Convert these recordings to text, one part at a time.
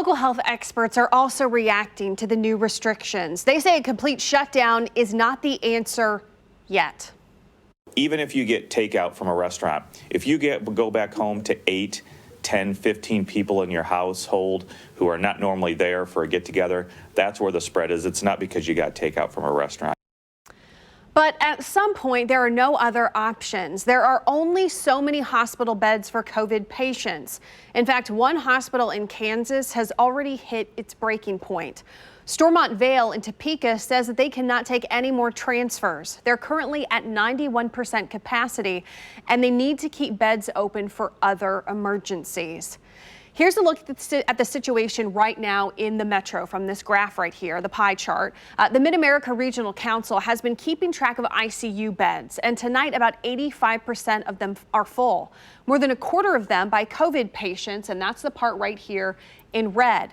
Local health experts are also reacting to the new restrictions. They say a complete shutdown is not the answer yet. Even if you get takeout from a restaurant, if you go back home to 8, 10, 15 people in your household who are not normally there for a get-together, that's where the spread is. It's not because you got takeout from a restaurant. But at some point, there are no other options. There are only so many hospital beds for COVID patients. In fact, one hospital in Kansas has already hit its breaking point. Stormont Vale in Topeka says that they cannot take any more transfers. They're currently at 91% capacity, and they need to keep beds open for other emergencies. Here's a look at the situation right now in the metro from this graph right here, the pie chart. The Mid-America Regional Council has been keeping track of ICU beds, and tonight about 85% of them are full. More than a quarter of them by COVID patients, and that's the part right here in red.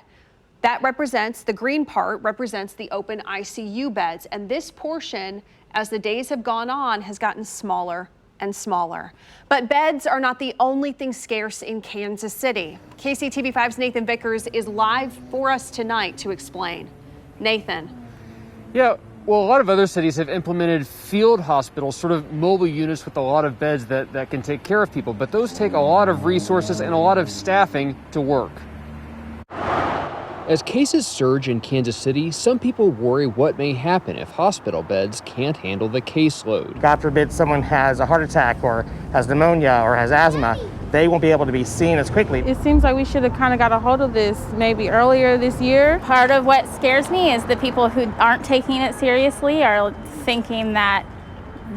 That represents, the green part represents the open ICU beds, and this portion, as the days have gone on, has gotten smaller and smaller. But beds are not the only thing scarce in Kansas City. KCTV5's Nathan Vickers is live for us tonight to explain. Nathan. Yeah, well, a lot of other cities have implemented field hospitals, sort of mobile units with a lot of beds that can take care of people, but those take a lot of resources and a lot of staffing to work. As cases surge in Kansas City, some people worry what may happen if hospital beds can't handle the caseload. God forbid someone has a heart attack or has pneumonia or has asthma, they won't be able to be seen as quickly. It seems like we should have kind of got a hold of this maybe earlier this year. Part of what scares me is the people who aren't taking it seriously are thinking that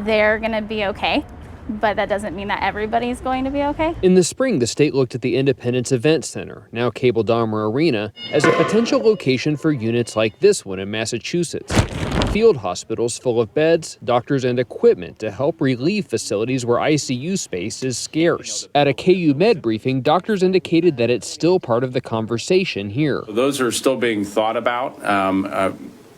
they're going to be okay. But that doesn't mean that everybody's going to be okay. In the spring, the state looked at the Independence Event Center, now Cable Dahmer Arena, as a potential location for units like this one in Massachusetts. Field hospitals full of beds, doctors, and equipment to help relieve facilities where ICU space is scarce. At a KU Med briefing, doctors indicated that it's still part of the conversation here. Those are still being thought about.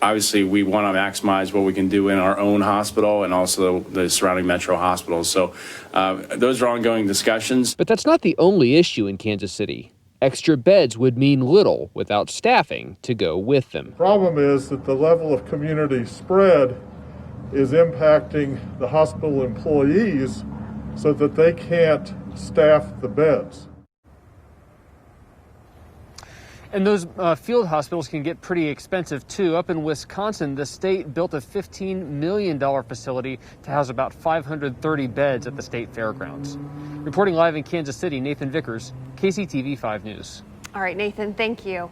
Obviously, we want to maximize what we can do in our own hospital and also the surrounding metro hospitals. So those are ongoing discussions. But that's not the only issue in Kansas City. Extra beds would mean little without staffing to go with them. The problem is that the level of community spread is impacting the hospital employees so that they can't staff the beds. And those field hospitals can get pretty expensive, too. Up in Wisconsin, the state built a $15 million facility to house about 530 beds at the state fairgrounds. Reporting live in Kansas City, Nathan Vickers, KCTV 5 News. All right, Nathan, thank you.